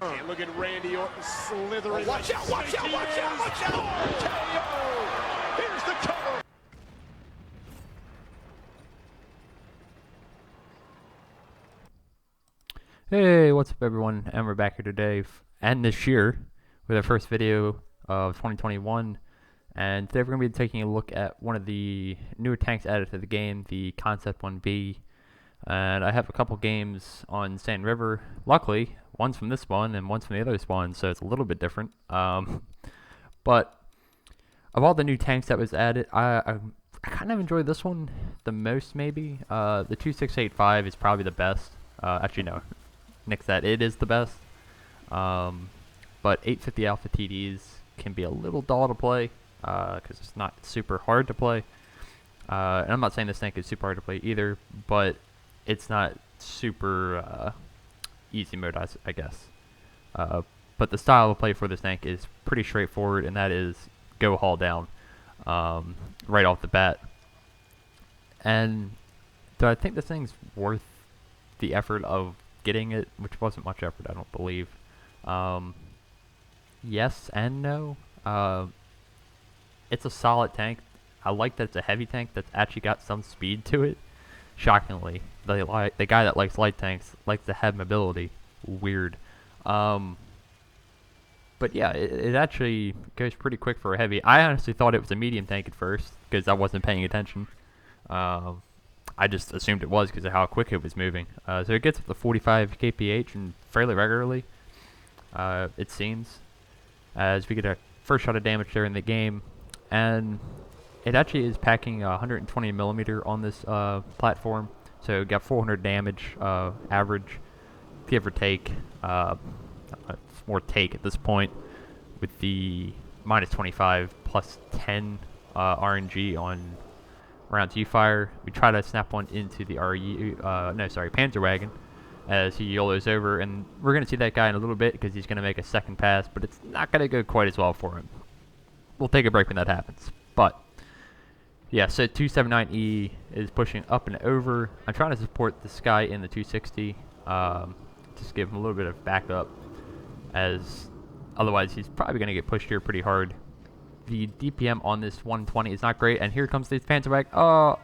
And look at Randy Orton slithering. Watch out, watch out, watch out, watch out! KO! Here's the cover. Hey, what's up everyone, and we're back here today and this year with our first video of 2021, and today we're going to be taking a look at one of the newer tanks added to the game, the Concept 1B, and I have a couple games on Sand River. Luckily, one's from this spawn and one's from the other spawn, so it's a little bit different, but of all the new tanks that was added, I kind of enjoyed this one the most maybe. The 2685 is probably the best. Actually no, nix that, it is the best, but 850 Alpha TDs can be a little dull to play because it's not super hard to play, and I'm not saying this tank is super hard to play either, but it's not super easy mode, I guess, but the style of play for this tank is pretty straightforward, and that is go haul down right off the bat. And do I think this thing's worth the effort of getting it, which wasn't much effort, I don't believe? Yes and no. It's a solid tank. I like that it's a heavy tank that's actually got some speed to it. Shockingly, the guy that likes light tanks likes to have mobility. Weird. But yeah, it actually goes pretty quick for a heavy. I honestly thought it was a medium tank at first because I wasn't paying attention. I just assumed it was because of how quick it was moving. So it gets up to 45 kph and fairly regularly, it seems, as we get a first shot of damage there in the game. And it actually is packing 120 millimeter on this platform, so it got 400 damage average, give or take. It's more take at this point with the minus 25 plus 10 RNG on rounds you fire. We try to snap one into the Panzer Wagon as he YOLOs over, and we're going to see that guy in a little bit because he's going to make a second pass, but it's not going to go quite as well for him. We'll take a break when that happens. But yeah, so 279E is pushing up and over. I'm trying to support this guy in the 260, just give him a little bit of backup, as otherwise he's probably going to get pushed here pretty hard. The DPM on this 120 is not great, and here comes this Panzer Wagon. Oh,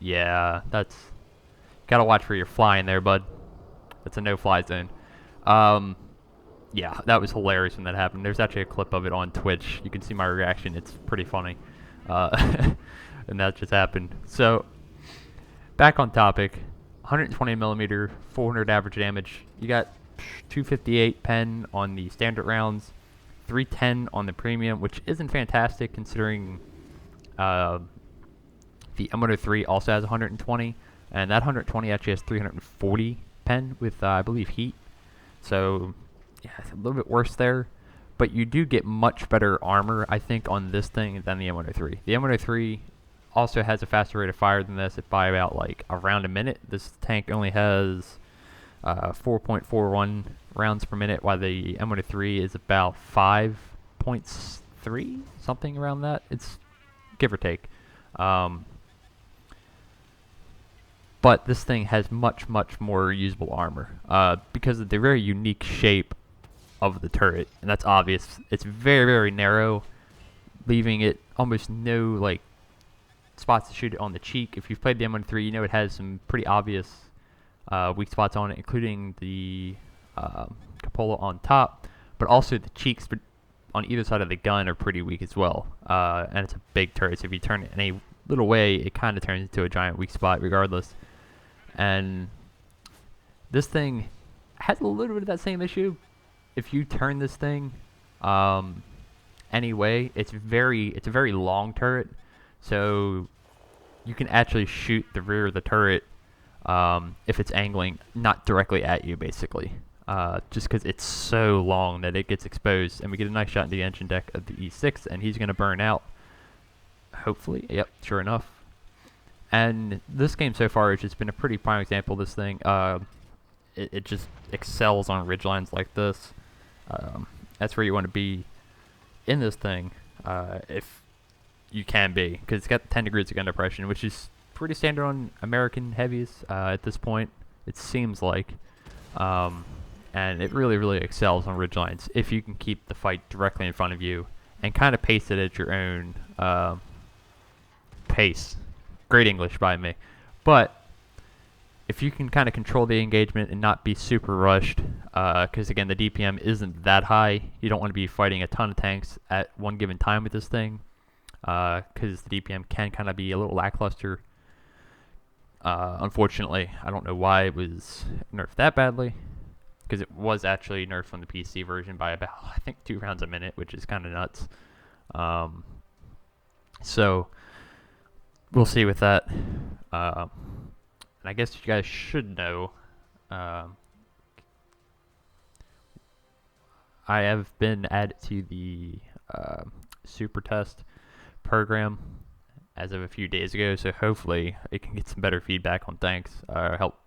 yeah, that's, gotta watch where you're flying there, bud. That's a no-fly zone. Yeah, that was hilarious when that happened. There's actually a clip of it on Twitch. You can see my reaction. It's pretty funny, and that just happened. So, back on topic. 120 millimeter, 400 average damage. You got 258 pen on the standard rounds, 310 on the premium, which isn't fantastic considering the M103 also has 120, and that 120 actually has 340 pen with I believe heat, so yeah, it's a little bit worse there, but you do get much better armor I think on this thing than the M103. The M103 also has a faster rate of fire than this by about like around a minute. This tank only has 4.41 rounds per minute, while the M103 is about 5.3, something around that. It's give or take. But this thing has much more usable armor because of the very unique shape of the turret, and that's obvious. It's very narrow, leaving it almost no like spots to shoot it on the cheek. If you've played the M103, you know it has some pretty obvious weak spots on it, including the cupola on top, but also the cheeks on either side of the gun are pretty weak as well. And it's a big turret, so if you turn it in a little way, it kind of turns into a giant weak spot regardless. And this thing has a little bit of that same issue. If you turn this thing any way, it's a very long turret, so you can actually shoot the rear of the turret if it's angling not directly at you, basically. Just because it's so long that it gets exposed, and we get a nice shot in the engine deck of the E6, and he's going to burn out. Hopefully. Yep, sure enough. And this game so far has just been a pretty prime example of this thing. It just excels on ridgelines like this. That's where you want to be in this thing, if you can be, because it's got 10 degrees of gun depression, which is pretty standard on American heavies at this point, it seems like. and it really, really excels on ridgelines if you can keep the fight directly in front of you and kind of pace it at your own pace. Great English by me. But if you can kind of control the engagement and not be super rushed, because again, the DPM isn't that high. You don't want to be fighting a ton of tanks at one given time with this thing, because the DPM can kind of be a little lackluster. Unfortunately, I don't know why it was nerfed that badly, because it was actually nerfed on the PC version by about, I think, 2 rounds a minute, which is kind of nuts. So we'll see with that. And I guess you guys should know, I have been added to the Super Test program as of a few days ago, so hopefully it can get some better feedback on tanks, help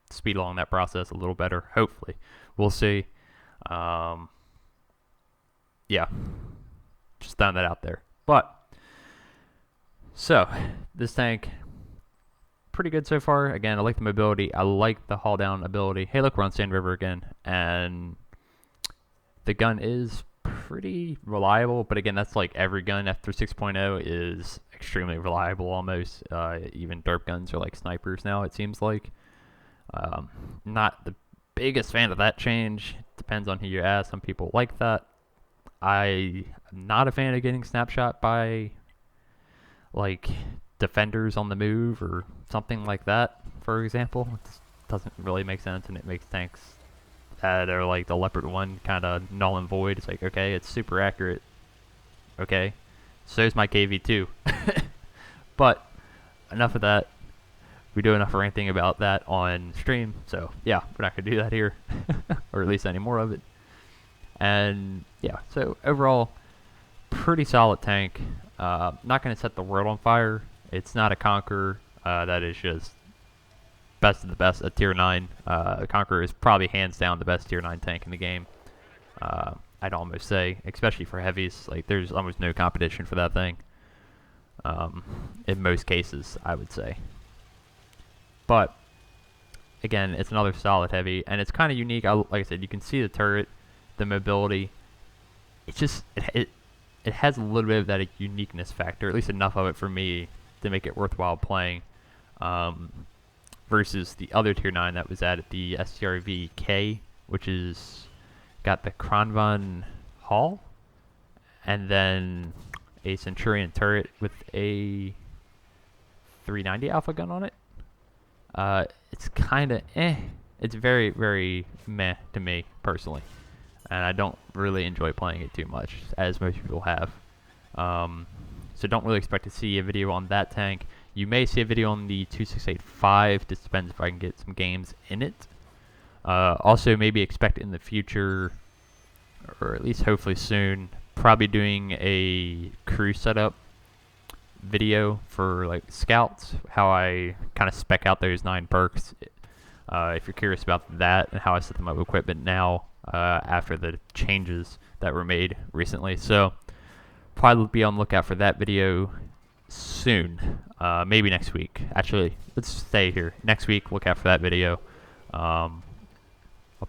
speed along that process a little better. Hopefully, we'll see. Yeah, just throwing that out there. But so this tank, pretty good so far. Again, I like the mobility. I like the haul down ability. Hey, look, we're on Sand River again, and the gun is pretty reliable. But again, that's like every gun after 6.0 is extremely reliable almost. Even derp guns are like snipers now, it seems like. Not the biggest fan of that change. Depends on who you ask. Some people like that. I am not a fan of getting snapshot by like defenders on the move or something like that, for example. It just doesn't really make sense, and it makes tanks that are like the Leopard 1 kind of null and void. It's like, okay, it's super accurate. Okay, so's my KV2. But enough of that. We do enough ranting about that on stream, so yeah, we're not gonna do that here, or at least any more of it. And yeah, so overall, pretty solid tank. Not gonna set the world on fire. It's not a Conqueror. That is just best of the best at tier 9. Conqueror is probably hands down the best tier 9 tank in the game. I'd almost say, especially for heavies. Like, there's almost no competition for that thing. In most cases, I would say. But again, it's another solid heavy, and it's kind of unique. Like I said, you can see the turret, the mobility. It's just it has a little bit of that uniqueness factor, at least enough of it for me to make it worthwhile playing. Versus the other tier 9 that was added, the STRV-K, which is got the Kranvan Hall, and then a Centurion turret with a 390 alpha gun on it. It's kind of It's very, very meh to me, personally. And I don't really enjoy playing it too much, as most people have. So don't really expect to see a video on that tank. You may see a video on the 2685, just depends if I can get some games in it. Also, maybe expect in the future, or at least hopefully soon, probably doing a crew setup video for like scouts, how I kind of spec out those 9 perks. If you're curious about that and how I set them up with equipment now, after the changes that were made recently. So probably be on the lookout for that video soon. Maybe next week. Actually, let's stay here. Next week, look out for that video. I'll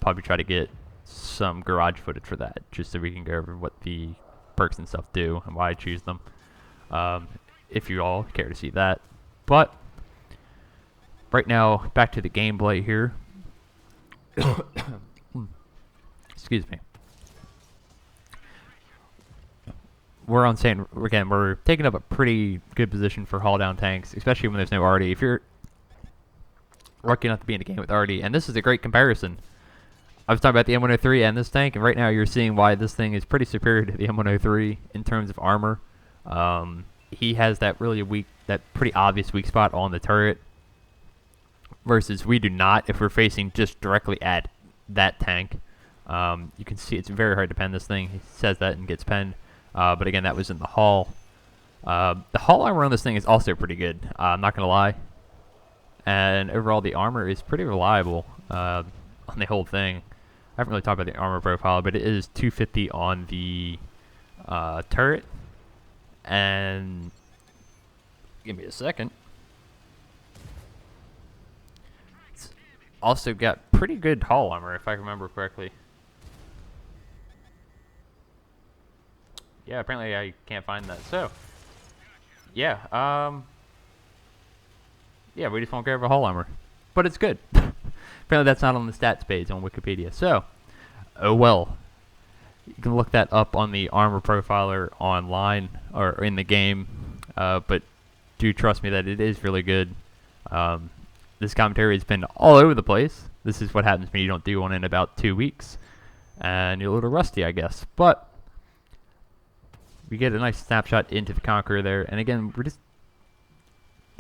probably try to get some garage footage for that, just so we can go over what the perks and stuff do and why I choose them. If you all care to see that. But right now, back to the gameplay here. Excuse me. We're on Sand, again, we're taking up a pretty good position for haul down tanks, especially when there's no Artie. If you're lucky enough to be in a game with Artie, and this is a great comparison. I was talking about the M103 and this tank, and right now you're seeing why this thing is pretty superior to the M103 in terms of armor. He has that pretty obvious weak spot on the turret, versus we do not if we're facing just directly at that tank. You can see it's very hard to pen this thing. He says that and gets penned. But again, that was in the hull. The hull armor on this thing is also pretty good. I'm not going to lie. And overall, the armor is pretty reliable on the whole thing. I haven't really talked about the armor profile, but it is 250 on the turret. And give me a second. It's also got pretty good hull armor, if I remember correctly. Yeah, apparently I can't find that. So, yeah, yeah, we just won't grab a hull armor. But it's good. Apparently that's not on the stats page on Wikipedia. So, oh well. You can look that up on the armor profiler online or in the game. But do trust me that it is really good. This commentary has been all over the place. This is what happens when you don't do one in about 2 weeks. And you're a little rusty, I guess. But we get a nice snapshot into the Conqueror there. And again, we're just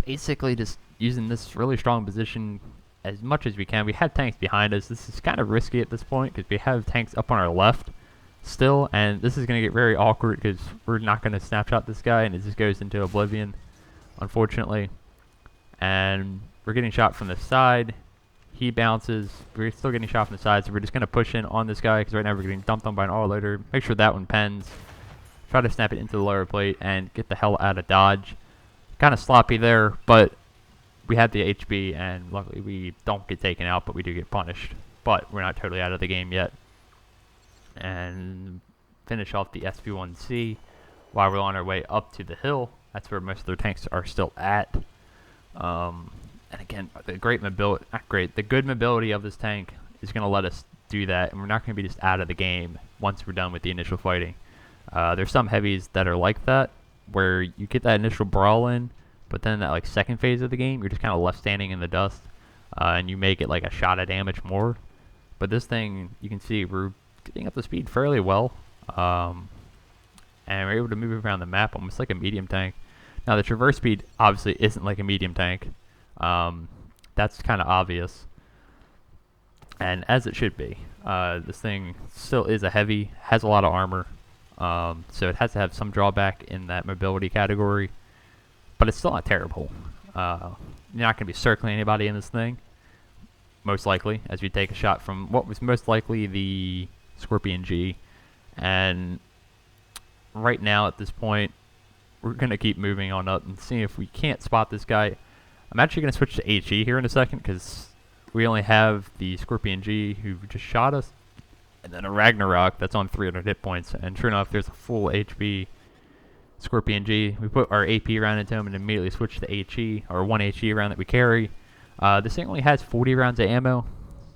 basically just using this really strong position as much as we can. We have tanks behind us. This is kind of risky at this point because we have tanks up on our left still. And this is going to get very awkward because we're not going to snapshot this guy. And it just goes into oblivion, unfortunately. And we're getting shot from the side. He bounces. We're still getting shot from the side. So we're just going to push in on this guy because right now we're getting dumped on by an autoloader. Make sure that one pens. Try to snap it into the lower plate and get the hell out of dodge. Kind of sloppy there, but we had the HB, and luckily we don't get taken out, but we do get punished. But we're not totally out of the game yet. And finish off the SB-1C while we're on our way up to the hill. That's where most of their tanks are still at. And again, the great mobility, the good mobility of this tank is going to let us do that, and we're not going to be just out of the game once we're done with the initial fighting. There's some heavies that are like that, where you get that initial brawl in, but then that like second phase of the game, you're just kind of left standing in the dust, and you may get like a shot of damage more. But this thing, you can see we're getting up to speed fairly well, and we're able to move around the map almost like a medium tank. Now the traverse speed obviously isn't like a medium tank. That's kind of obvious, and as it should be. This thing still is a heavy, has a lot of armor. So it has to have some drawback in that mobility category, but it's still not terrible. You're not going to be circling anybody in this thing, most likely, as we take a shot from what was most likely the Scorpion G. And right now at this point, we're going to keep moving on up and see if we can't spot this guy. I'm actually going to switch to HE here in a second because we only have the Scorpion G who just shot us. And then a Ragnarok that's on 300 hit points. And sure enough, there's a full HP Scorpion G. We put our AP round into him and immediately switch to HE, or one HE round that we carry. This thing only has 40 rounds of ammo,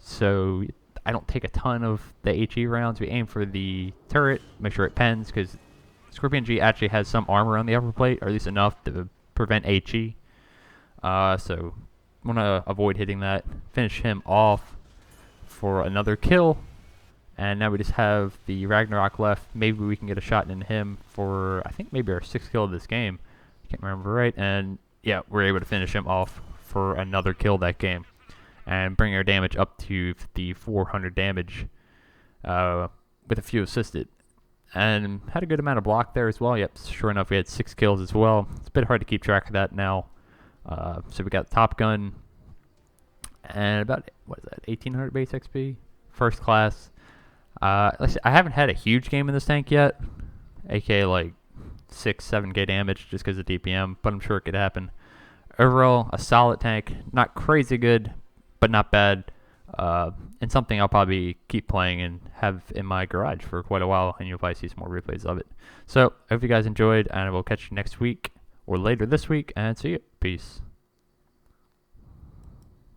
so I don't take a ton of the HE rounds. We aim for the turret, make sure it pens, because Scorpion G actually has some armor on the upper plate, or at least enough to prevent HE. So want to avoid hitting that. Finish him off for another kill. And now we just have the Ragnarok left. Maybe we can get a shot in him for, I think, maybe our 6th kill of this game. I can't remember right. And, yeah, we're able to finish him off for another kill that game. And bring our damage up to the 400 damage with a few assisted. And had a good amount of block there as well. Yep, sure enough, we had 6 kills as well. It's a bit hard to keep track of that now. So we got Top Gun. And about, what is that, 1800 base XP? First class. I haven't had a huge game in this tank yet, aka like 6-7k damage just because of DPM, but I'm sure it could happen. Overall, a solid tank, not crazy good, but not bad, and something I'll probably keep playing and have in my garage for quite a while, and you'll probably see some more replays of it. So, I hope you guys enjoyed, and I will catch you next week, or later this week, and see you. Peace.